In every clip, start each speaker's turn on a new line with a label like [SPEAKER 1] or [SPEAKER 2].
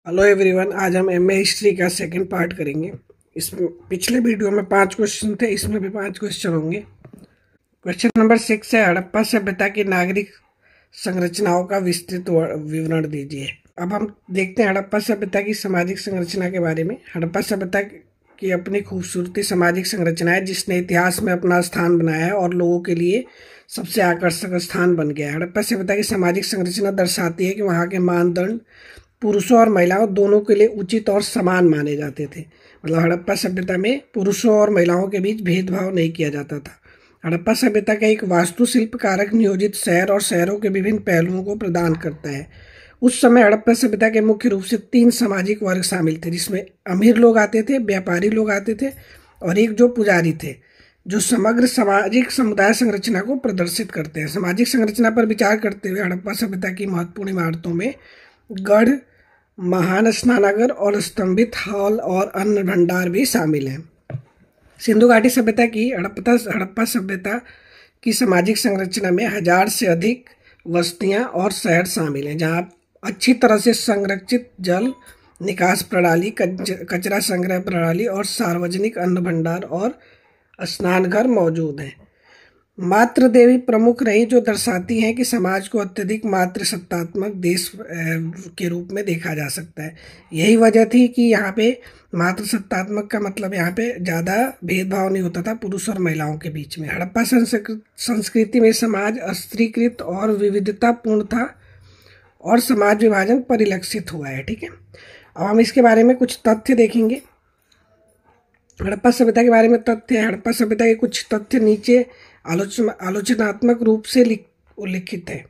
[SPEAKER 1] Hello everyone, आज हम MA history का सेकंड पार्ट करेंगे। इसमें पिछले वीडियो में 5 क्वेश्चन थे, इसमें भी 5 क्वेश्चन होंगे। क्वेश्चन नंबर 6 है, हड़प्पा सभ्यता की नागरिक संरचनाओं का विस्तृत विवरण दीजिए। अब हम देखते हैं हड़प्पा सभ्यता की सामाजिक संरचना के बारे में। हड़प्पा सभ्यता की अपनी खूबसूरती सामाजिक संरचना है जिसने इतिहास में अपना स्थान बनाया है और लोगों के लिए सबसे आकर्षक स्थान बन गया है। हड़प्पा सभ्यता की सामाजिक संरचना दर्शाती है कि वहाँ के मानदंड पुरुषों और महिलाओं दोनों के लिए उचित और समान माने जाते थे। मतलब हड़प्पा सभ्यता में पुरुषों और महिलाओं के बीच भेदभाव नहीं किया जाता था। हड़प्पा सभ्यता का एक वास्तुशिल्प कारक नियोजित शहर और शहरों के विभिन्न पहलुओं को प्रदान करता है। उस समय हड़प्पा सभ्यता के मुख्य रूप से 3 सामाजिक वर्ग शामिल थे, जिसमें अमीर लोग आते थे, व्यापारी लोग आते थे और एक जो पुजारी थे, जो समग्र सामाजिक समुदाय संरचना को प्रदर्शित करते हैं। सामाजिक संरचना पर विचार करते हुए हड़प्पा सभ्यता की महत्वपूर्ण इमारतों में गढ़, महान स्नानागार और स्तंभित हॉल और अन्न भंडार भी शामिल हैं। सिंधु घाटी सभ्यता की हड़प्पा सभ्यता की सामाजिक संरचना में 1000 से अधिक बस्तियां और शहर शामिल हैं, जहां अच्छी तरह से संरक्षित जल निकास प्रणाली, कचरा संग्रह प्रणाली और सार्वजनिक अन्न भंडार और स्नानघर मौजूद हैं। मातृ देवी प्रमुख रही, जो दर्शाती हैं कि समाज को अत्यधिक मातृ सत्तात्मक देश के रूप में देखा जा सकता है। यही वजह थी कि यहाँ पे मातृ सत्तात्मक का मतलब यहाँ पे ज़्यादा भेदभाव नहीं होता था पुरुष और महिलाओं के बीच में। हड़प्पा संस्कृति में समाज स्त्रीकृत और विविधतापूर्ण था और समाज विभाजन परिलक्षित हुआ है। ठीक है, अब हम इसके बारे में कुछ तथ्य देखेंगे। हड़प्पा सभ्यता के बारे में तथ्य है। हड़प्पा सभ्यता के कुछ तथ्य नीचे आलोचनात्मक रूप से उल्लिखित है।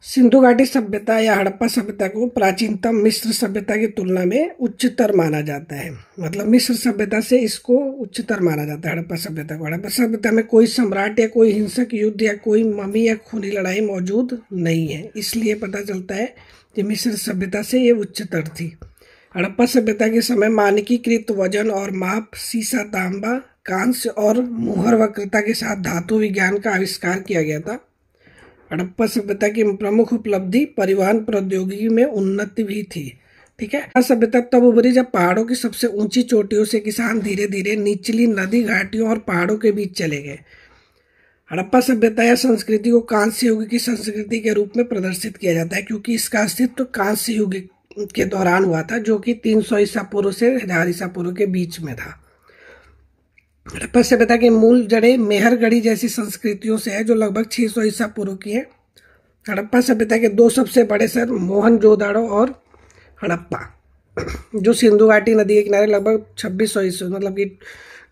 [SPEAKER 1] सिंधु घाटी सभ्यता या हड़प्पा सभ्यता को प्राचीनतम मिस्र सभ्यता की तुलना में उच्चतर माना जाता है। मतलब मिस्र सभ्यता से इसको उच्चतर माना जाता है हड़प्पा सभ्यता को। हड़प्पा सभ्यता में कोई सम्राट या कोई हिंसक युद्ध या कोई ममी या खूनी लड़ाई मौजूद नहीं है, इसलिए पता चलता है कि मिस्र सभ्यता से ये उच्चतर थी। हड़प्पा सभ्यता के समय मानकीकृत वजन और माप, सीसा, तांबा, कांस्य और मुहर वक्रता के साथ धातु विज्ञान का आविष्कार किया गया था। हड़प्पा सभ्यता की प्रमुख उपलब्धि परिवहन प्रौद्योगिकी में उन्नति भी थी। ठीक है, हड़प्पा सभ्यता तब उभरी जब पहाड़ों की सबसे ऊंची चोटियों से किसान धीरे धीरे निचली नदी घाटियों और पहाड़ों के बीच चले गए। हड़प्पा सभ्यता या संस्कृति को कांस्य युग की संस्कृति के रूप में प्रदर्शित किया जाता है, क्योंकि इसका अस्तित्व कांस्य युग के दौरान हुआ था, जो कि 300 ईसा पूर्व से 1000 ईसा पूर्व के बीच में था। हड़प्पा सभ्यता के मूल जड़ें मेहरगढ़ी जैसी संस्कृतियों से है, जो लगभग 600 ईसा पूर्व की है। हड़प्पा सभ्यता के 2 सबसे बड़े शहर मोहनजोदाड़ो और हड़प्पा, जो सिंधु घाटी नदी के किनारे लगभग 2600 ईसा मतलब कि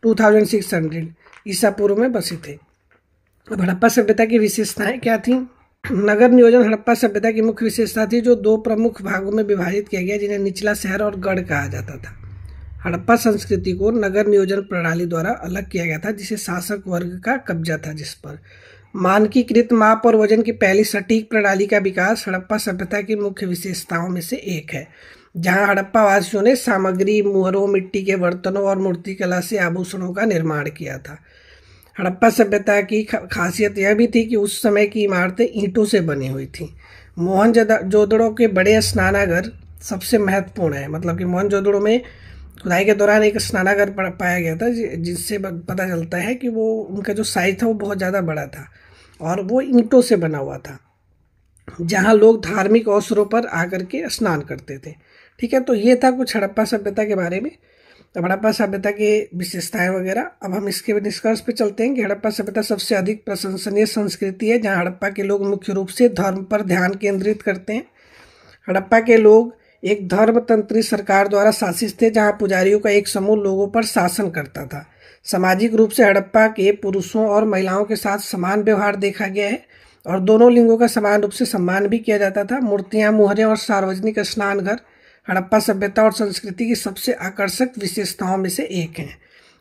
[SPEAKER 1] 2600 ईसा पूर्व में बसे थे। अब हड़प्पा सभ्यता की विशेषताएं क्या थी? नगर नियोजन हड़प्पा सभ्यता की मुख्य विशेषता थी, जो 2 प्रमुख भागों में विभाजित किया गया, जिन्हें निचला शहर और गढ़ कहा जाता था। हड़प्पा संस्कृति को नगर नियोजन प्रणाली द्वारा अलग किया गया था, जिसे शासक वर्ग का कब्जा था जिस पर। मानकीकृत माप और वजन की पहली सटीक प्रणाली का विकास हड़प्पा सभ्यता की मुख्य विशेषताओं में से एक है, जहां हड़प्पा वासियों ने सामग्री, मुहरों, मिट्टी के बर्तनों और मूर्तिकला से आभूषणों का निर्माण किया था। हड़प्पा सभ्यता की खासियत यह भी थी कि उस समय की इमारतें ईंटों से बनी हुई थी। मोहनजोदड़ो के बड़े स्नानागार सबसे महत्वपूर्ण है। मतलब कि मोहनजोदड़ो में खुदाई के दौरान एक स्नानागार पाया गया था, जिससे पता चलता है कि वो उनका जो साइज था वो बहुत ज़्यादा बड़ा था और वो ईंटों से बना हुआ था, जहाँ लोग धार्मिक अवसरों पर आकर के स्नान करते थे। ठीक है, तो ये था कुछ हड़प्पा सभ्यता के बारे में। अब हड़प्पा सभ्यता के विशेषताएं वगैरह। अब हम इसके निष्कर्ष पे चलते हैं कि हड़प्पा सभ्यता सबसे अधिक प्रशंसनीय संस्कृति है, जहां हड़प्पा के लोग मुख्य रूप से धर्म पर ध्यान केंद्रित करते हैं। हड़प्पा के लोग एक धर्मतंत्री सरकार द्वारा शासित थे, जहां पुजारियों का एक समूह लोगों पर शासन करता था। सामाजिक रूप से हड़प्पा के पुरुषों और महिलाओं के साथ समान व्यवहार देखा गया है और दोनों लिंगों का समान रूप से सम्मान भी किया जाता था। मूर्तियां, मुहरें और सार्वजनिक स्नानघर हड़प्पा सभ्यता और संस्कृति की सबसे आकर्षक विशेषताओं में से एक है।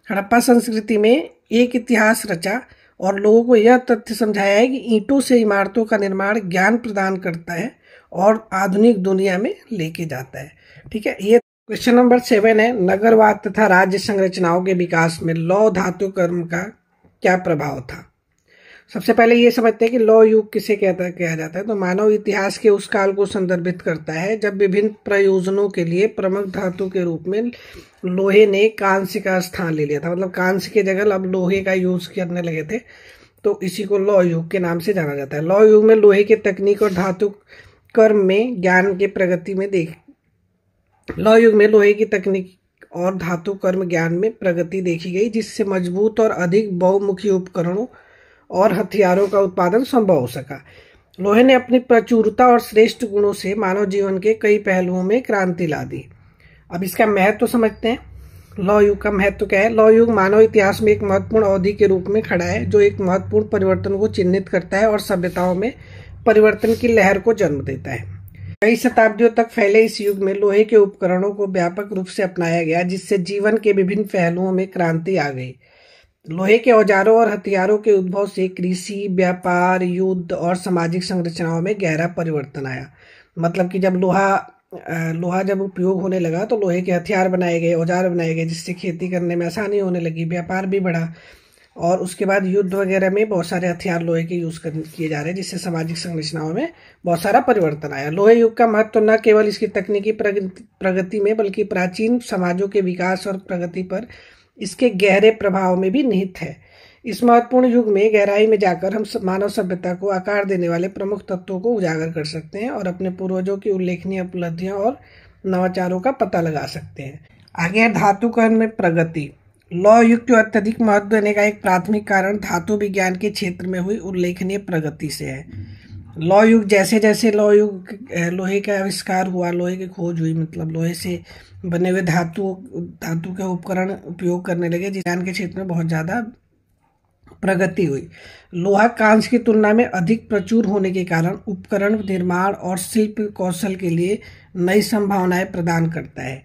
[SPEAKER 1] हड़प्पा संस्कृति में एक इतिहास रचा और लोगों को यह तथ्य समझाया है कि ईंटों से इमारतों का निर्माण ज्ञान प्रदान करता है और आधुनिक दुनिया में लेके जाता है। ठीक है, ये क्वेश्चन नंबर 7 है, नगरवाद तथा राज्य संरचनाओं के विकास में लौह धातु कर्म का क्या प्रभाव था? सबसे पहले ये समझते हैं कि लौह युग किसे कहा जाता है। तो मानव इतिहास के उस काल को संदर्भित करता है जब विभिन्न प्रयोजनों के लिए प्रमुख धातु के रूप में लोहे ने कांस्य का स्थान ले लिया था। मतलब कांस्य के जगह अब लोहे का यूज करने लगे थे, तो इसी को लौह युग के नाम से जाना जाता है। लौह युग में लोहे की तकनीक और धातु कर्म में ज्ञान के प्रगति में लौह युग में लोहे की तकनीक और धातु कर्म ज्ञान में प्रगति देखी गई, जिससे मजबूत और अधिक बहुमुखी उपकरणों और हथियारों का उत्पादन संभव हो सका। लोहे ने अपनी प्रचुरता और श्रेष्ठ गुणों से मानव जीवन के कई पहलुओं में क्रांति ला दी। अब इसका महत्व समझते हैं। लौह युग का महत्व क्या है? लौह युग मानव इतिहास में एक महत्वपूर्ण अवधि के रूप में खड़ा है, जो एक महत्वपूर्ण परिवर्तन को चिन्हित करता है और सभ्यताओं में परिवर्तन की लहर को जन्म देता है। कई शताब्दियों तक फैले इस युग में लोहे के उपकरणों को व्यापक रूप से अपनाया गया, जिससे जीवन के विभिन्न पहलुओं में क्रांति आ गई। लोहे के औजारों और हथियारों के उद्भव से कृषि, व्यापार, युद्ध और सामाजिक संरचनाओं में गहरा परिवर्तन आया। मतलब कि जब लोहा जब उपयोग होने लगा तो लोहे के हथियार बनाए गए, औजार बनाए गए, जिससे खेती करने में आसानी होने लगी, व्यापार भी बढ़ा, और उसके बाद युद्ध वगैरह में बहुत सारे हथियार लोहे के यूज किए जा रहे हैं, जिससे सामाजिक संरचनाओं में बहुत सारा परिवर्तन आया। लोहे युग का महत्व न केवल इसकी तकनीकी प्रगति में, बल्कि प्राचीन समाजों के विकास और प्रगति पर इसके गहरे प्रभाव में भी निहित है। इस महत्वपूर्ण युग में गहराई में जाकर हम मानव सभ्यता को आकार देने वाले प्रमुख तत्वों को उजागर कर सकते हैं और अपने पूर्वजों की उल्लेखनीय उपलब्धियों और नवाचारों का पता लगा सकते हैं। आगे है धातु कर्म में प्रगति। लौह युग को अत्यधिक महत्व देने का एक प्राथमिक कारण धातु विज्ञान के क्षेत्र में हुई उल्लेखनीय प्रगति से है। लौह युग जैसे जैसे लोहे का आविष्कार हुआ, लोहे की खोज हुई, मतलब लोहे से बने हुए धातु के उपकरण उपयोग करने लगे, विज्ञान के क्षेत्र में बहुत ज़्यादा प्रगति हुई। लोहा कांस्य की तुलना में अधिक प्रचुर होने के कारण उपकरण निर्माण और शिल्प कौशल के लिए नई संभावनाएं प्रदान करता है।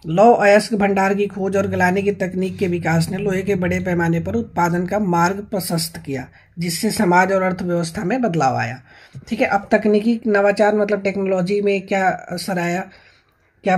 [SPEAKER 1] लौह अयस्क भंडार की खोज और गलाने की तकनीक के विकास ने लोहे के बड़े पैमाने पर उत्पादन का मार्ग प्रशस्त किया, जिससे समाज और अर्थव्यवस्था में बदलाव आया। ठीक है, अब तकनीकी नवाचार मतलब टेक्नोलॉजी में क्या असर आया, क्या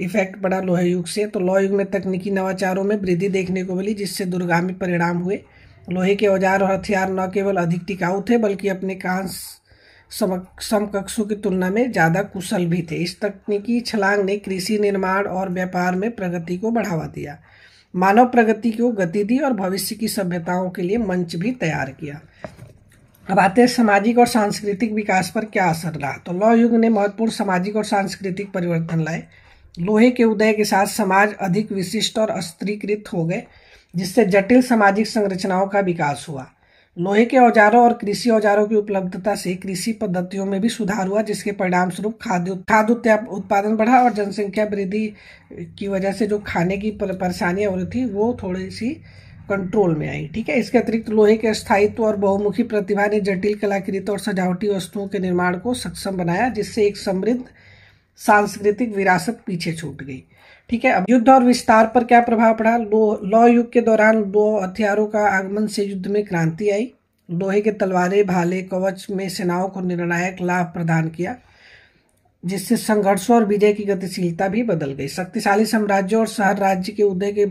[SPEAKER 1] इफेक्ट पड़ा लोहे युग से? तो लौह युग में तकनीकी नवाचारों में वृद्धि देखने को मिली, जिससे दूरगामी परिणाम हुए। लोहे के औजार और हथियार न केवल अधिक टिकाऊ थे, बल्कि अपने कांस्य समकक्षों की तुलना में ज़्यादा कुशल भी थे। इस तकनीकी छलांग ने कृषि, निर्माण और व्यापार में प्रगति को बढ़ावा दिया, मानव प्रगति को गति दी और भविष्य की सभ्यताओं के लिए मंच भी तैयार किया। अब आते हैं सामाजिक और सांस्कृतिक विकास पर क्या असर रहा। तो लौह युग ने महत्वपूर्ण सामाजिक और सांस्कृतिक परिवर्तन लाए। लोहे के उदय के साथ समाज अधिक विशिष्ट और स्त्रीकृत हो गए, जिससे जटिल सामाजिक संरचनाओं का विकास हुआ। लोहे के औजारों और कृषि औजारों की उपलब्धता से कृषि पद्धतियों में भी सुधार हुआ, जिसके परिणाम स्वरूप खाद्य उत्पादन बढ़ा और जनसंख्या वृद्धि की वजह से जो खाने की परेशानियां हो रही थी वो थोड़ी सी कंट्रोल में आई। ठीक है, इसके अतिरिक्त लोहे के स्थायित्व और बहुमुखी प्रतिभा ने जटिल कलाकृति और सजावटी वस्तुओं के निर्माण को सक्षम बनाया, जिससे एक समृद्ध सांस्कृतिक विरासत पीछे छूट गई। ठीक है, अब युद्ध और विस्तार पर क्या प्रभाव पड़ा। लौह युग के दौरान लौह हथियारों का आगमन से युद्ध में क्रांति आई। लोहे के तलवारें, भाले, कवच में सेनाओं को निर्णायक लाभ प्रदान किया, जिससे संघर्षों और विजय की गतिशीलता भी बदल गई। शक्तिशाली साम्राज्यों और शहर राज्य के उदय के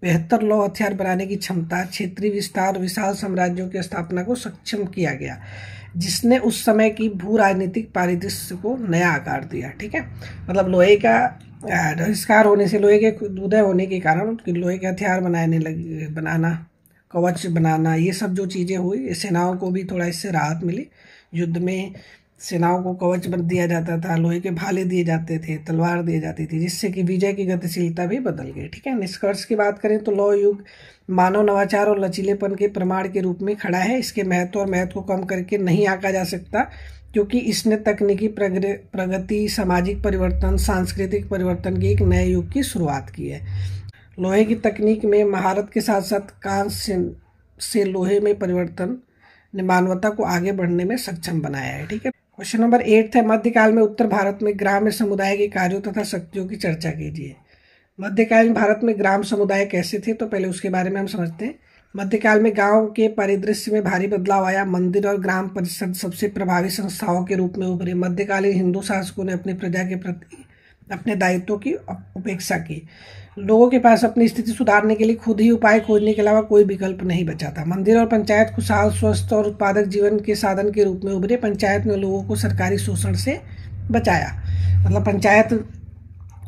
[SPEAKER 1] बेहतर लौह हथियार बनाने की क्षमता, क्षेत्रीय विस्तार, विशाल साम्राज्यों की स्थापना को सक्षम किया गया, जिसने उस समय की भू राजनीतिक परिदृश्य को नया आकार दिया। ठीक है, मतलब लोहे का आविष्कार होने से, लोहे के उदय होने के कारण लोहे के हथियार बनाना, कवच बनाना, ये सब जो चीज़ें हुई, सेनाओं को भी थोड़ा इससे राहत मिली। युद्ध में सेनाओं को कवच दिया जाता था, लोहे के भाले दिए जाते थे, तलवार दी जाती थी, जिससे कि विजय की गतिशीलता भी बदल गई। ठीक है, निष्कर्ष की बात करें तो लौह युग मानव नवाचार और लचीलेपन के प्रमाण के रूप में खड़ा है। इसके महत्व को कम करके नहीं आंका जा सकता, क्योंकि इसने तकनीकी प्रगति, सामाजिक परिवर्तन, सांस्कृतिक परिवर्तन के एक नए युग की शुरुआत की है। लोहे की तकनीक में महारत के साथ साथ कांस्य से लोहे में परिवर्तन ने मानवता को आगे बढ़ने में सक्षम बनाया है। ठीक है, क्वेश्चन नंबर 8 है, मध्यकाल में उत्तर भारत में ग्राम्य समुदाय के कार्यों तथा शक्तियों की चर्चा कीजिए। मध्यकालीन भारत में ग्राम समुदाय कैसे थे, तो पहले उसके बारे में हम समझते हैं। मध्यकाल में गांव के परिदृश्य में भारी बदलाव आया। मंदिर और ग्राम परिषद सबसे प्रभावी संस्थाओं के रूप में उभरे। मध्यकालीन हिंदू शासकों ने अपनी प्रजा के प्रति अपने दायित्वों की उपेक्षा की। लोगों के पास अपनी स्थिति सुधारने के लिए खुद ही उपाय खोजने के अलावा कोई विकल्प नहीं बचा था। मंदिर और पंचायत खुशहाल, स्वस्थ और उत्पादक जीवन के साधन के रूप में उभरे। पंचायत ने लोगों को सरकारी शोषण से बचाया। मतलब पंचायत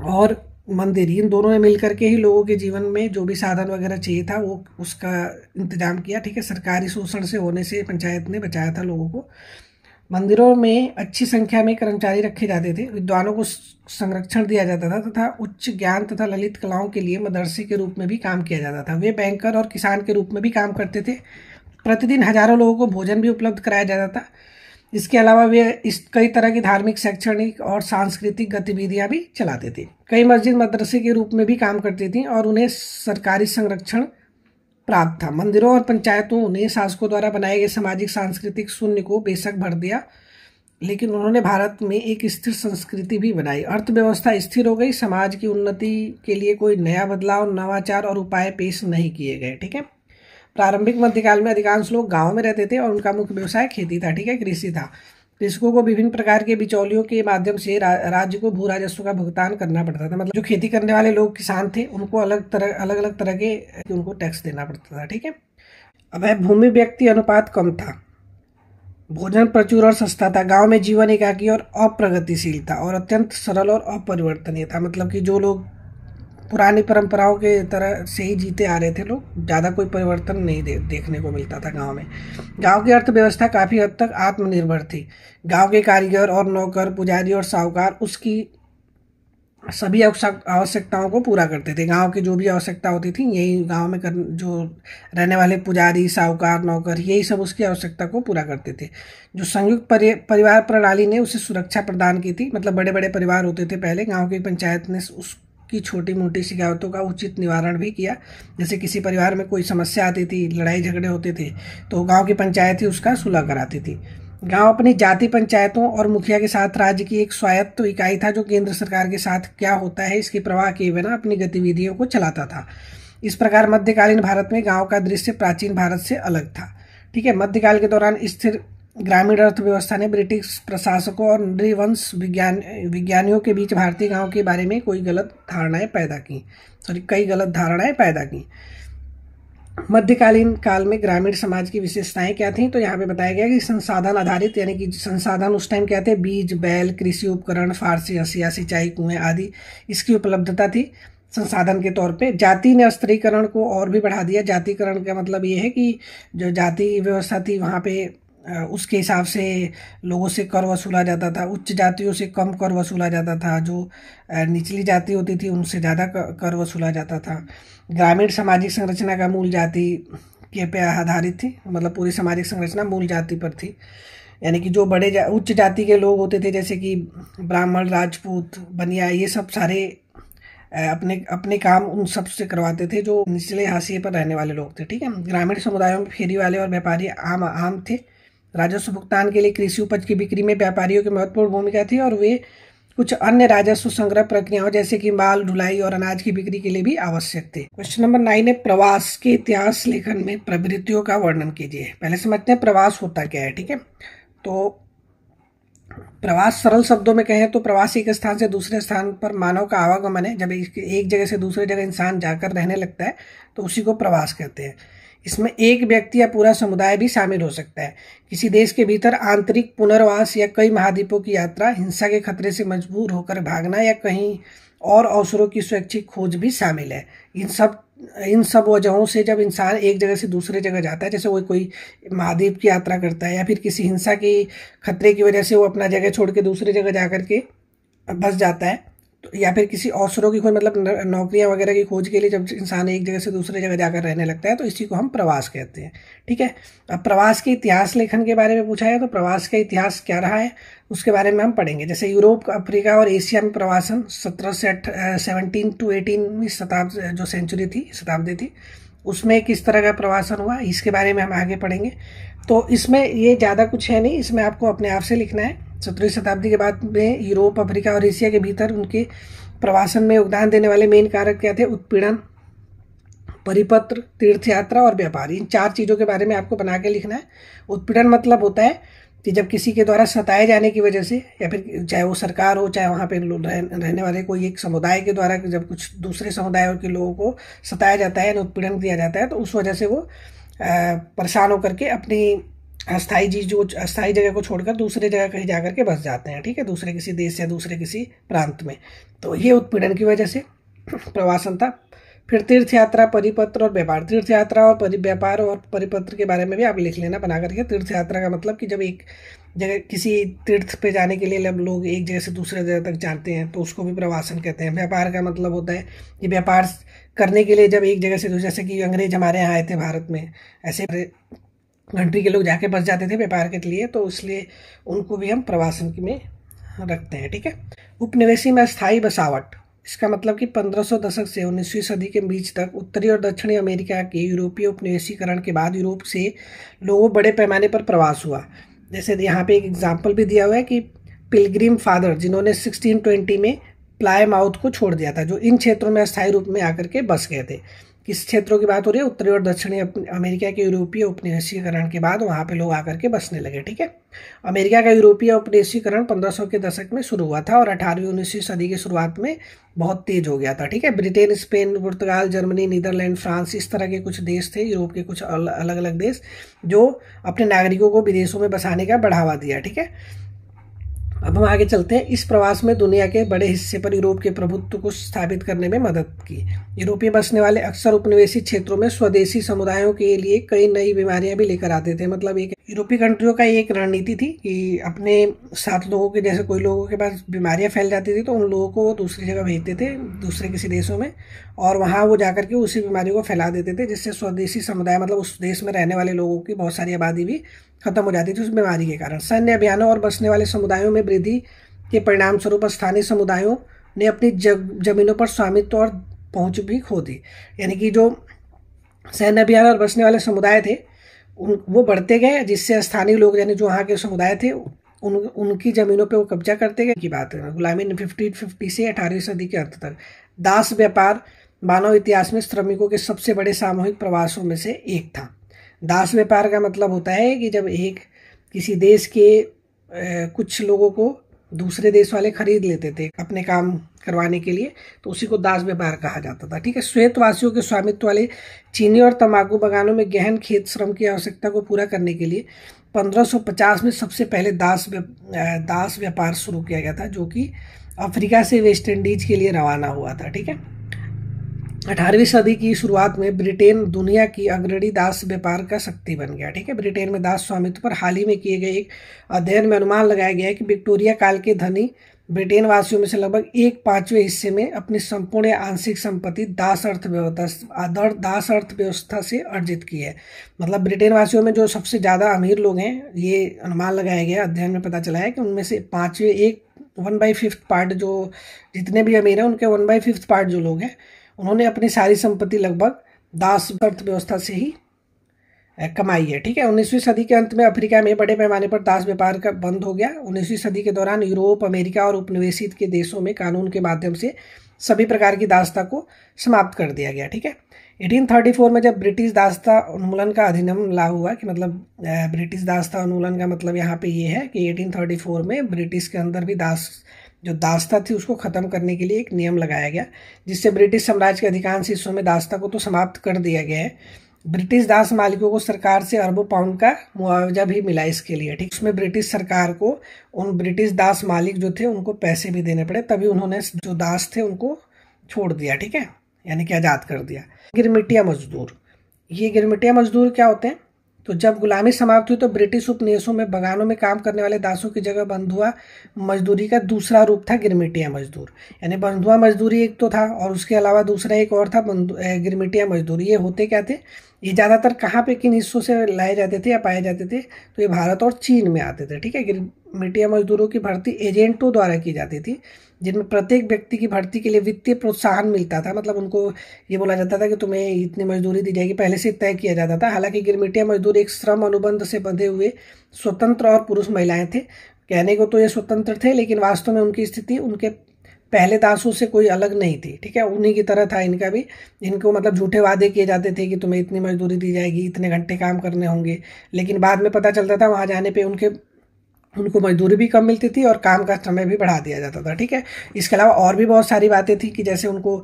[SPEAKER 1] और मंदिर, इन दोनों ने मिलकर के ही लोगों के जीवन में जो भी साधन वगैरह चाहिए था वो उसका इंतजाम किया। ठीक है, सरकारी शोषण से होने से पंचायत ने बचाया था लोगों को। मंदिरों में अच्छी संख्या में कर्मचारी रखे जाते थे, विद्वानों को संरक्षण दिया जाता था तथा उच्च ज्ञान तथा ललित कलाओं के लिए मदरसे के रूप में भी काम किया जाता था। वे बैंकर और किसान के रूप में भी काम करते थे। प्रतिदिन हजारों लोगों को भोजन भी उपलब्ध कराया जाता था। इसके अलावा वे कई तरह की धार्मिक, शैक्षणिक और सांस्कृतिक गतिविधियां भी चलाते थे। कई मस्जिद मदरसे के रूप में भी काम करती थी और उन्हें सरकारी संरक्षण प्राप्त था। मंदिरों और पंचायतों ने शासकों द्वारा बनाए गए सामाजिक सांस्कृतिक शून्य को बेशक भर दिया, लेकिन उन्होंने भारत में एक स्थिर संस्कृति भी बनाई। अर्थव्यवस्था स्थिर हो गई। समाज की उन्नति के लिए कोई नया बदलाव, नवाचार और उपाय पेश नहीं किए गए। ठीक है, प्रारंभिक मध्यकाल में अधिकांश लोग गांव में रहते थे और उनका मुख्य व्यवसाय खेती था। ठीक है, कृषि था। कृषकों को विभिन्न प्रकार के बिचौलियों के माध्यम से राज्य को भू राजस्व का भुगतान करना पड़ता था। मतलब जो खेती करने वाले लोग किसान थे उनको अलग अलग तरह के उनको टैक्स देना पड़ता था। ठीक है, अब भूमि व्यक्ति अनुपात कम था। भोजन प्रचुर और सस्ता था। गांव में जीवन एकाकी और अप्रगतिशील था और अत्यंत सरल और अपरिवर्तनीय था। मतलब कि जो लोग पुरानी परंपराओं के तरह से ही जीते आ रहे थे लोग, ज़्यादा कोई परिवर्तन नहीं देखने को मिलता था गांव में। गांव की अर्थव्यवस्था काफ़ी हद तक आत्मनिर्भर थी। गांव के कारीगर और नौकर, पुजारी और साहूकार उसकी सभी आवश्यकताओं को पूरा करते थे। गांव की जो भी आवश्यकता होती थी यही गांव में जो रहने वाले पुजारी, साहूकार, नौकर, यही सब उसकी आवश्यकता को पूरा करते थे। जो संयुक्त परिवार प्रणाली ने उसे सुरक्षा प्रदान की थी। मतलब बड़े बड़े परिवार होते थे पहले। गाँव की पंचायत ने की छोटी मोटी शिकायतों का उचित निवारण भी किया। जैसे किसी परिवार में कोई समस्या आती थी, लड़ाई झगड़े होते थे, तो गांव की पंचायत ही उसका सुलह कराती थी। गांव अपनी जाति पंचायतों और मुखिया के साथ राज्य की एक स्वायत्त इकाई था जो केंद्र सरकार के साथ क्या होता है इसकी परवाह किए बिना अपनी गतिविधियों को चलाता था। इस प्रकार मध्यकालीन भारत में गाँव का दृश्य प्राचीन भारत से अलग था। ठीक है, मध्यकाल के दौरान स्थिर ग्रामीण अर्थव्यवस्था ने ब्रिटिश प्रशासकों और नृवंश विज्ञानियों के बीच भारतीय गांव के बारे में कई गलत धारणाएं पैदा की। मध्यकालीन काल में ग्रामीण समाज की विशेषताएं क्या थीं? तो यहाँ पे बताया गया कि संसाधन आधारित, यानी कि संसाधन उस टाइम क्या थे? बीज, बैल, कृषि उपकरण, फारसी हसिया, सिंचाई, कुएं आदि इसकी उपलब्धता थी संसाधन के तौर पे। जाति ने स्त्रीकरण को और भी बढ़ा दिया। जातिकरण का मतलब ये है कि जो जाति व्यवस्था थी वहाँ पे उसके हिसाब से लोगों से कर वसूला जाता था। उच्च जातियों से कम कर वसूला जाता था। जो निचली जाति होती थी उनसे ज़्यादा कर वसूला जाता था। ग्रामीण सामाजिक संरचना का मूल जाति के पे आधारित थी। मतलब पूरी सामाजिक संरचना मूल जाति पर थी। यानी कि जो उच्च जाति के लोग होते थे जैसे कि ब्राह्मण, राजपूत, बनिया, ये सब सारे अपने काम उन सब से करवाते थे जो निचले हाशिए पर रहने वाले लोग थे। ठीक है, ग्रामीण समुदायों में फेरी वाले और व्यापारी आम थे। राजस्व भुगतान के लिए कृषि उपज की बिक्री में व्यापारियों की महत्वपूर्ण भूमिका थी और वे कुछ अन्य राजस्व संग्रह प्रक्रियाओं जैसे कि माल ढुलाई और अनाज की बिक्री के लिए भी आवश्यक थे। क्वेश्चन नंबर 9 है, प्रवास के इतिहास लेखन में प्रवृत्तियों का वर्णन कीजिए। पहले समझते हैं प्रवास होता क्या है। ठीक है, तो प्रवास सरल शब्दों में कहें तो प्रवास एक स्थान से दूसरे स्थान पर मानव का आवागमन है। जब एक जगह से दूसरे जगह इंसान जाकर रहने लगता है तो उसी को प्रवास कहते हैं। इसमें एक व्यक्ति या पूरा समुदाय भी शामिल हो सकता है। किसी देश के भीतर आंतरिक पुनर्वास या कई महाद्वीपों की यात्रा, हिंसा के खतरे से मजबूर होकर भागना या कहीं और अवसरों की स्वैच्छिक खोज भी शामिल है। इन सब वजहों से जब इंसान एक जगह से दूसरे जगह जाता है, जैसे वो कोई महाद्वीप की यात्रा करता है या फिर किसी हिंसा की खतरे की वजह से वो अपना जगह छोड़ के दूसरी जगह जाकर के बस जाता है, तो या फिर किसी अवसरों की खोज, मतलब नौकरियां वगैरह की खोज के लिए जब इंसान एक जगह से दूसरे जगह जाकर रहने लगता है तो इसी को हम प्रवास कहते हैं। ठीक है, अब प्रवास के इतिहास लेखन के बारे में पूछा है तो प्रवास का इतिहास क्या रहा है उसके बारे में हम पढ़ेंगे। जैसे यूरोप, अफ्रीका और एशिया में प्रवासन 17 to 18वीं शताब्दी जो सेंचुरी थी, शताब्दी थी, उसमें किस तरह का प्रवासन हुआ इसके बारे में हम आगे पढ़ेंगे। तो इसमें ये ज़्यादा कुछ है नहीं, इसमें आपको अपने आप से लिखना है। 17वीं शताब्दी के बाद में यूरोप, अफ्रीका और एशिया के भीतर उनके प्रवासन में योगदान देने वाले मेन कारक क्या थे? उत्पीड़न, परिपत्र, तीर्थयात्रा और व्यापार। इन 4 चीज़ों के बारे में आपको बना के लिखना है। उत्पीड़न मतलब होता है कि जब किसी के द्वारा सताए जाने की वजह से, या फिर चाहे वो सरकार हो, चाहे वहाँ पे रहने वाले कोई एक समुदाय के द्वारा जब कुछ दूसरे समुदायों के लोगों को सताया जाता है, उत्पीड़न दिया जाता है, तो उस वजह से वो परेशान होकर के अपनी अस्थायी जगह को छोड़कर दूसरे जगह कहीं जा करके बस जाते हैं, ठीक है, दूसरे किसी देश या दूसरे किसी प्रांत में। तो ये उत्पीड़न की वजह से प्रवासन था। फिर तीर्थ यात्रा, परिपत्र और व्यापार। तीर्थ यात्रा और व्यापार और परिपत्र के बारे में भी आप लिख लेना बना करके। तीर्थ यात्रा का मतलब कि जब एक जगह किसी तीर्थ पे जाने के लिए लोग एक जगह से दूसरे जगह तक जाते हैं तो उसको भी प्रवासन कहते हैं। व्यापार का मतलब होता है कि व्यापार करने के लिए जब एक जगह से दूसरे, जैसे कि अंग्रेज हमारे यहाँ आए थे भारत में, ऐसे कंट्री के लोग जाके बस जाते थे व्यापार के लिए, तो इसलिए उनको भी हम प्रवासन में रखते हैं, ठीक है। उपनिवेशी में अस्थायी बसावट, इसका मतलब कि 1500 दशक से 19वीं सदी के बीच तक उत्तरी और दक्षिणी अमेरिका के यूरोपीय उपनिवेशीकरण के बाद यूरोप से लोगों बड़े पैमाने पर प्रवास हुआ। जैसे यहाँ पे एक एग्जाम्पल भी दिया हुआ है कि पिलग्रिम फादर, जिन्होंने 1620 में प्लायमाउथ को छोड़ दिया था, जो इन क्षेत्रों में अस्थायी रूप में आकर के बस गए थे। किस क्षेत्रों की बात हो रही है? उत्तरी और दक्षिणी अमेरिका के यूरोपीय उपनिवेशीकरण के बाद वहाँ पे लोग आकर के बसने लगे, ठीक है। अमेरिका का यूरोपीय उपनिवेशीकरण 1500 के दशक में शुरू हुआ था और 18वीं 19वीं सदी की शुरुआत में बहुत तेज हो गया था, ठीक है। ब्रिटेन, स्पेन, पुर्तगाल, जर्मनी, नीदरलैंड, फ्रांस, इस तरह के कुछ देश थे, यूरोप के कुछ अलग अलग देश, जो अपने नागरिकों को विदेशों में बसाने का बढ़ावा दिया, ठीक है। अब हम आगे चलते हैं। इस प्रवास में दुनिया के बड़े हिस्से पर यूरोप के प्रभुत्व को स्थापित करने में मदद की। यूरोपीय बसने वाले अक्सर उपनिवेशी क्षेत्रों में स्वदेशी समुदायों के लिए कई नई बीमारियां भी लेकर आते थे। मतलब एक यूरोपीय कंट्रियों का एक रणनीति थी कि अपने साथ लोगों के, जैसे कोई लोगों के पास बीमारियां फैल जाती थी तो उन लोगों को वो दूसरी जगह भेजते थे, दूसरे किसी देशों में, और वहाँ वो जाकर के उसी बीमारी को फैला देते थे, जिससे स्वदेशी समुदाय, मतलब उस देश में रहने वाले लोगों की बहुत सारी आबादी भी खत्म हो जाती थी उस बीमारी के कारण। सैन्य अभियानों और बसने वाले समुदायों में वृद्धि के परिणाम स्वरूप स्थानीय समुदायों ने अपनी जमीनों पर स्वामित्व और पहुंच भी खो दी। यानी कि जो सैन्य अभियान और बसने वाले समुदाय थे वो बढ़ते गए, जिससे स्थानीय लोग, यानी जो वहाँ के समुदाय थे, उनकी जमीनों पे वो कब्जा करते गए की बात है। गुलामी 1550 से 18वीं सदी के अंत तक। दास व्यापार मानव इतिहास में श्रमिकों के सबसे बड़े सामूहिक प्रवासों में से एक था। दास व्यापार का मतलब होता है कि जब किसी देश के कुछ लोगों को दूसरे देश वाले खरीद लेते थे अपने काम करवाने के लिए, तो उसी को दास व्यापार कहा जाता था, ठीक है। श्वेतवासियों के स्वामित्व वाले चीनी और तंबाकू बागानों में गहन खेत श्रम की आवश्यकता को पूरा करने के लिए 1550 में सबसे पहले दास व्यापार शुरू किया गया था, जो कि अफ्रीका से वेस्ट इंडीज के लिए रवाना हुआ था, ठीक है। 18वीं सदी की शुरुआत में ब्रिटेन दुनिया की अग्रणी दास व्यापार का शक्ति बन गया, ठीक है। ब्रिटेन में दास स्वामित्व पर हाल ही में किए गए एक अध्ययन में अनुमान लगाया गया है कि विक्टोरिया काल के धनी ब्रिटेन वासियों में से लगभग 1/5वें हिस्से में अपनी संपूर्ण या आंशिक संपत्ति दास अर्थव्यवस्था से अर्जित की है। मतलब ब्रिटेन वासियों में जो सबसे ज़्यादा अमीर लोग हैं, ये अनुमान लगाया गया, अध्ययन में पता चला है कि उनमें से 1/5 पार्ट, जो जितने भी अमीर हैं उनके 1/5 पार्ट जो लोग हैं, उन्होंने अपनी सारी संपत्ति लगभग दास अर्थव्यवस्था से ही कमाई है, ठीक है। 19वीं सदी के अंत में अफ्रीका में बड़े पैमाने पर दास व्यापार का बंद हो गया। 19वीं सदी के दौरान यूरोप, अमेरिका और उपनिवेशित के देशों में कानून के माध्यम से सभी प्रकार की दासता को समाप्त कर दिया गया, ठीक है। 1834 में जब ब्रिटिश दासता उन्मूलन का अधिनियम लागू हुआ, कि मतलब ब्रिटिश दासता उन्मूलन का मतलब यहाँ पे ये है कि 1834 में ब्रिटिश के अंदर भी जो दासता थी उसको खत्म करने के लिए एक नियम लगाया गया, जिससे ब्रिटिश साम्राज्य के अधिकांश हिस्सों में दासता को तो समाप्त कर दिया गया है। ब्रिटिश दास मालिकों को सरकार से अरबों पाउंड का मुआवजा भी मिला इसके लिए, ठीक। उसमें ब्रिटिश सरकार को उन ब्रिटिश दास मालिक जो थे उनको पैसे भी देने पड़े, तभी उन्होंने जो दास थे उनको छोड़ दिया, ठीक है, यानी कि आज़ाद कर दिया। गिरमिटिया मजदूर, ये गिरमिटिया मजदूर क्या होते हैं? तो जब गुलामी समाप्त हुई तो ब्रिटिश उपनिवेशों में बगानों में काम करने वाले दासों की जगह बंधुआ मजदूरी का दूसरा रूप था गिरमिटिया मजदूर। यानी बंधुआ मजदूरी एक तो था, और उसके अलावा दूसरा एक और था गिरमिटिया मजदूरी। ये होते क्या थे? ये ज़्यादातर कहाँ पे, किन हिस्सों से लाए जाते थे या पाए जाते थे? तो ये भारत और चीन में आते थे, ठीक है। गिरमिटिया मजदूरों की भर्ती एजेंटों द्वारा की जाती थी, जिनमें प्रत्येक व्यक्ति की भर्ती के लिए वित्तीय प्रोत्साहन मिलता था। मतलब उनको ये बोला जाता था कि तुम्हें इतनी मजदूरी दी जाएगी, पहले से तय किया जाता था। हालांकि गिरमिटिया मजदूर एक श्रम अनुबंध से बंधे हुए स्वतंत्र और पुरुष महिलाएं थे। कहने को तो ये स्वतंत्र थे, लेकिन वास्तव में उनकी स्थिति उनके पहले दासों से कोई अलग नहीं थी, ठीक है। उन्हीं की तरह था इनका भी। इनको मतलब झूठे वादे किए जाते थे कि तुम्हें इतनी मजदूरी दी जाएगी, इतने घंटे काम करने होंगे, लेकिन बाद में पता चलता था वहाँ जाने पे उनके उनको मजदूरी भी कम मिलती थी और काम का समय भी बढ़ा दिया जाता था। ठीक है, इसके अलावा और भी बहुत सारी बातें थी कि जैसे उनको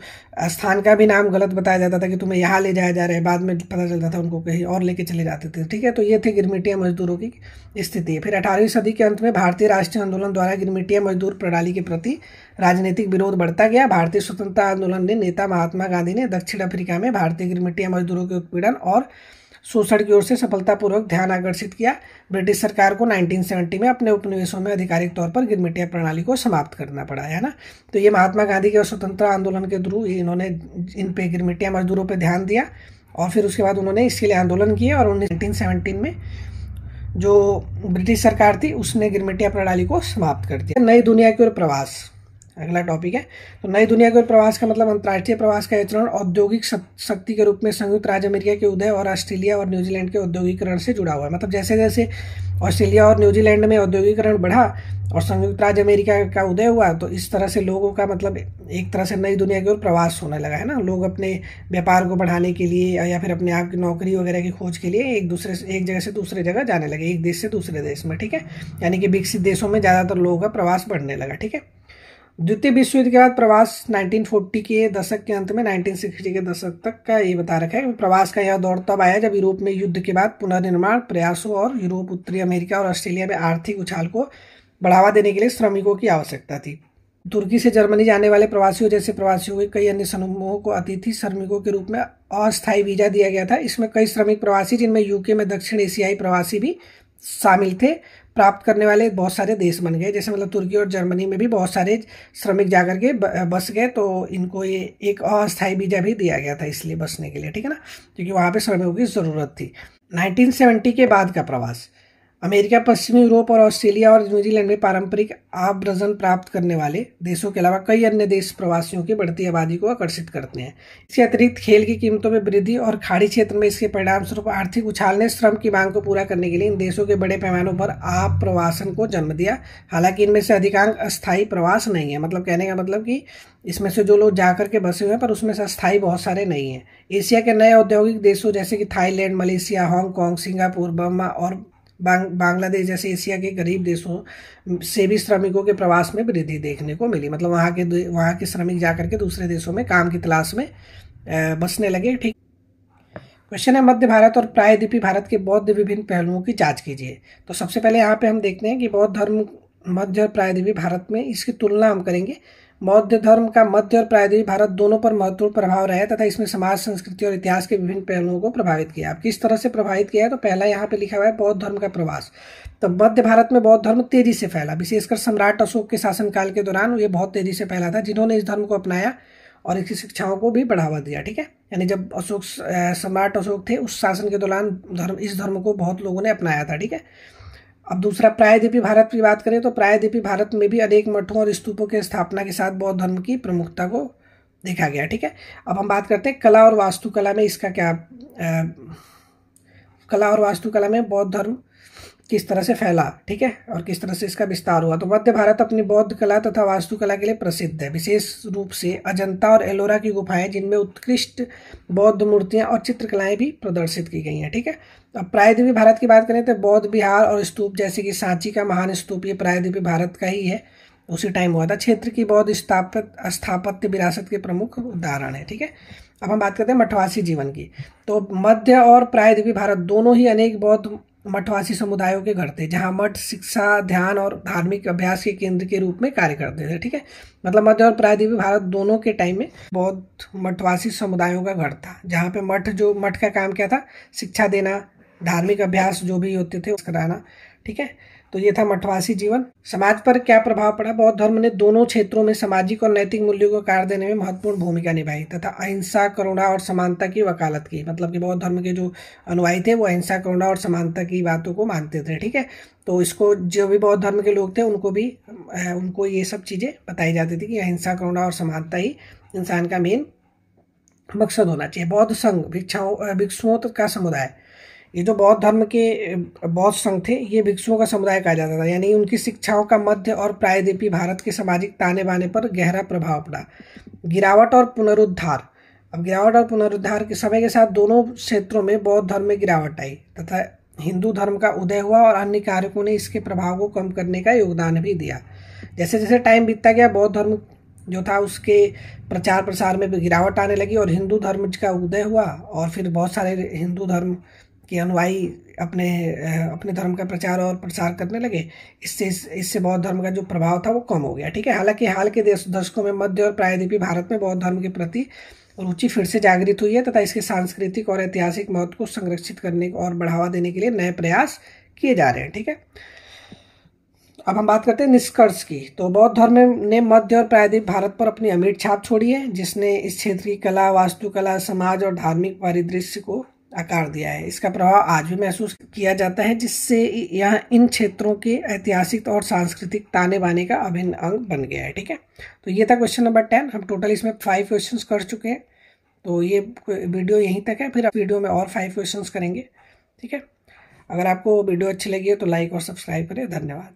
[SPEAKER 1] स्थान का भी नाम गलत बताया जाता था कि तुम्हें यहाँ ले जाया जा रहा है, बाद में पता चलता था उनको कहीं और लेके चले जाते थे। ठीक है, तो ये थे गिरमिटिया मजदूरों की स्थिति। फिर 18वीं सदी के अंत में भारतीय राष्ट्रीय आंदोलन द्वारा गिरमिटिया मजदूर प्रणाली के प्रति राजनीतिक विरोध बढ़ता गया। भारतीय स्वतंत्रता आंदोलन ने नेता महात्मा गांधी ने दक्षिण अफ्रीका में भारतीय गिरमिटिया मजदूरों के उत्पीड़न और शोषण की ओर से सफलतापूर्वक ध्यान आकर्षित किया। ब्रिटिश सरकार को 1970 में अपने उपनिवेशों में आधिकारिक तौर पर गिरमिटिया प्रणाली को समाप्त करना पड़ा, है ना। तो ये महात्मा गांधी के स्वतंत्रता आंदोलन के थ्रू इन्होंने इन पे गिरमिटिया मजदूरों पे ध्यान दिया और फिर उसके बाद उन्होंने इसके लिए आंदोलन किए और 1917 में जो ब्रिटिश सरकार थी उसने गिरमिटिया प्रणाली को समाप्त कर दिया। नई दुनिया की ओर प्रवास अगला टॉपिक है। तो नई दुनिया की ओर प्रवास का मतलब अंतर्राष्ट्रीय प्रवास का आचरण औद्योगिक शक्ति के रूप में संयुक्त राज्य अमेरिका के उदय और ऑस्ट्रेलिया और न्यूजीलैंड के औद्योगिकरण से जुड़ा हुआ है। मतलब जैसे जैसे ऑस्ट्रेलिया और न्यूजीलैंड में औद्योगिकरण बढ़ा और संयुक्त राज्य अमेरिका का उदय हुआ, तो इस तरह से लोगों का मतलब एक तरह से नई दुनिया की ओर प्रवास होने लगा, है ना। लोग अपने व्यापार को बढ़ाने के लिए या फिर अपने आप की नौकरी वगैरह की खोज के लिए एक जगह से दूसरे जगह जाने लगे, एक देश से दूसरे देश में। ठीक है, यानी कि विकसित देशों में ज़्यादातर लोगों का प्रवास बढ़ने लगा। ठीक है, द्वितीय विश्व युद्ध के बाद प्रवास 1940 के दशक के अंत में 1960 के दशक तक का ये बता रखा है। प्रवास का यह दौर तब आया जब यूरोप में युद्ध के बाद पुनर्निर्माण प्रयासों और यूरोप, उत्तरी अमेरिका और ऑस्ट्रेलिया में आर्थिक उछाल को बढ़ावा देने के लिए श्रमिकों की आवश्यकता थी। तुर्की से जर्मनी जाने वाले प्रवासियों जैसे प्रवासियों के कई अन्य समूहों को अतिथि श्रमिकों के रूप में अस्थायी वीजा दिया गया था। इसमें कई श्रमिक प्रवासी, जिनमें यूके में दक्षिण एशियाई प्रवासी भी शामिल थे, प्राप्त करने वाले बहुत सारे देश बन गए। जैसे मतलब तुर्की और जर्मनी में भी बहुत सारे श्रमिक जाकर के बस गए, तो इनको ये एक अस्थायी वीजा भी दिया गया था इसलिए बसने के लिए। ठीक है ना, क्योंकि वहाँ पे श्रमिकों की ज़रूरत थी। 1970 के बाद का प्रवास अमेरिका, पश्चिमी यूरोप और ऑस्ट्रेलिया और न्यूजीलैंड में पारंपरिक आव्रजन प्राप्त करने वाले देशों के अलावा कई अन्य देश प्रवासियों की बढ़ती आबादी को आकर्षित करते हैं। इसके अतिरिक्त खेल की कीमतों में वृद्धि और खाड़ी क्षेत्र में इसके परिणाम स्वरूप आर्थिक उछाल ने श्रम की मांग को पूरा करने के लिए इन देशों के बड़े पैमानों पर आप्रवासन को जन्म दिया। हालांकि इनमें से अधिकांश अस्थायी प्रवास नहीं है। मतलब कहने का मतलब कि इसमें से जो लोग जाकर के बसे हुए हैं पर उसमें से अस्थायी बहुत सारे नहीं हैं। एशिया के नए औद्योगिक देशों जैसे कि Thailand, Malaysia, Hong Kong, Singapore, Burma और बांग्लादेश जैसे एशिया के गरीब देशों से भी श्रमिकों के प्रवास में वृद्धि देखने को मिली। मतलब वहाँ के श्रमिक जाकर के दूसरे देशों में काम की तलाश में बसने लगे। ठीक, क्वेश्चन है मध्य भारत और प्रायद्वीपीय भारत के बौद्ध विभिन्न पहलुओं की जांच कीजिए। तो सबसे पहले यहाँ पे हम देखते हैं कि बौद्ध धर्म मध्य और प्रायद्वीपीय भारत में, इसकी तुलना हम करेंगे। बौद्ध धर्म का मध्य और प्रायद्वीपीय भारत दोनों पर महत्वपूर्ण प्रभाव रहा है तथा इसमें समाज, संस्कृति और इतिहास के विभिन्न पहलुओं को प्रभावित किया। अब किस तरह से प्रभावित किया है, तो पहला यहाँ पे लिखा हुआ है बौद्ध धर्म का प्रवास। तो मध्य भारत में बौद्ध धर्म तेजी से फैला, विशेषकर सम्राट अशोक के शासनकाल के दौरान ये बहुत तेजी से फैला था, जिन्होंने इस धर्म को अपनाया और इसकी शिक्षाओं को भी बढ़ावा दिया। ठीक है, यानी जब सम्राट अशोक थे उस शासन के दौरान इस धर्म को बहुत लोगों ने अपनाया था। ठीक है, अब दूसरा प्रायद्वीपीय भारत की बात करें तो प्रायद्वीपीय भारत में भी अनेक मठों और स्तूपों की स्थापना के साथ बौद्ध धर्म की प्रमुखता को देखा गया। ठीक है, अब हम बात करते हैं कला और वास्तुकला में इसका क्या कला और वास्तुकला में बौद्ध धर्म किस तरह से फैला, ठीक है, और किस तरह से इसका विस्तार हुआ। तो मध्य भारत अपनी बौद्ध कला तथा वास्तुकला के लिए प्रसिद्ध है, विशेष रूप से अजंता और एलोरा की गुफाएं, जिनमें उत्कृष्ट बौद्ध मूर्तियां और चित्रकलाएं भी प्रदर्शित की गई हैं। ठीक है, अब प्रायद्वीपीय भारत की बात करें तो बौद्ध विहार और स्तूप जैसे कि सांची का महान स्तूप ये प्रायद्वीपीय भारत का ही है, उसी टाइम हुआ था। क्षेत्र की बौद्ध स्थापत्य विरासत के प्रमुख उदाहरण है। ठीक है, अब हम बात करते हैं मठवासी जीवन की। तो मध्य और प्रायद्वीपीय भारत दोनों ही अनेक बौद्ध मठवासी समुदायों के घर थे, जहां मठ शिक्षा, ध्यान और धार्मिक अभ्यास के केंद्र के रूप में कार्य करते थे। ठीक है, मतलब मध्य और प्रायद्वीपीय भारत दोनों के टाइम में बौद्ध मठवासी समुदायों का घर था, जहां पे मठ का काम क्या था, शिक्षा देना, धार्मिक अभ्यास जो भी होते थे कराना। ठीक है, तो ये था मठवासी जीवन। समाज पर क्या प्रभाव पड़ा, बौद्ध धर्म ने दोनों क्षेत्रों में सामाजिक और नैतिक मूल्यों को आकार देने में महत्वपूर्ण भूमिका निभाई तथा अहिंसा, करुणा और समानता की वकालत की। मतलब कि बौद्ध धर्म के जो अनुयायी थे वो अहिंसा, करुणा और समानता की बातों को मानते थे। ठीक है, तो इसको जो भी बौद्ध धर्म के लोग थे उनको ये सब चीज़ें बताई जाती थी कि अहिंसा, करुणा और समानता ही इंसान का मेन मकसद होना चाहिए। बौद्ध संघ भिक्षुओं का समुदाय, ये जो बौद्ध धर्म के बौद्ध संघ थे ये भिक्षुओं का समुदाय कहा जाता था, यानी उनकी शिक्षाओं का मध्य और प्रायद्वीपीय भारत के सामाजिक ताने बाने पर गहरा प्रभाव पड़ा। गिरावट और पुनरुद्धार, अब गिरावट और पुनरुद्धार के समय के साथ दोनों क्षेत्रों में बौद्ध धर्म में गिरावट आई तथा हिंदू धर्म का उदय हुआ और अन्य कारकों ने इसके प्रभाव को कम करने का योगदान भी दिया। जैसे जैसे टाइम बीतता गया बौद्ध धर्म जो था उसके प्रचार प्रसार में भी गिरावट आने लगी और हिंदू धर्म का उदय हुआ और फिर बहुत सारे हिंदू धर्म के अनुयायी अपने अपने धर्म का प्रचार और प्रसार करने लगे। इससे बौद्ध धर्म का जो प्रभाव था वो कम हो गया। ठीक है, हालांकि हाल के दशकों में मध्य और प्रायद्वीपीय भारत में बौद्ध धर्म के प्रति रुचि फिर से जागृत हुई है तथा इसके सांस्कृतिक और ऐतिहासिक महत्व को संरक्षित करने और बढ़ावा देने के लिए नए प्रयास किए जा रहे हैं। ठीक है, अब हम बात करते हैं निष्कर्ष की। तो बौद्ध धर्म ने मध्य और प्रायद्वीप भारत पर अपनी अमिट छाप छोड़ी है, जिसने इस क्षेत्र की कला, वास्तुकला, समाज और धार्मिक परिदृश्य को आकार दिया है। इसका प्रभाव आज भी महसूस किया जाता है, जिससे यह इन क्षेत्रों के ऐतिहासिक और सांस्कृतिक ताने बाने का अभिन्न अंग बन गया है। ठीक है, तो ये था क्वेश्चन नंबर 10। हम टोटल इसमें 5 क्वेश्चंस कर चुके हैं। तो ये वीडियो यहीं तक है, फिर आप वीडियो में और 5 क्वेश्चंस करेंगे। ठीक है, अगर आपको वीडियो अच्छी लगी है तो लाइक और सब्सक्राइब करें। धन्यवाद।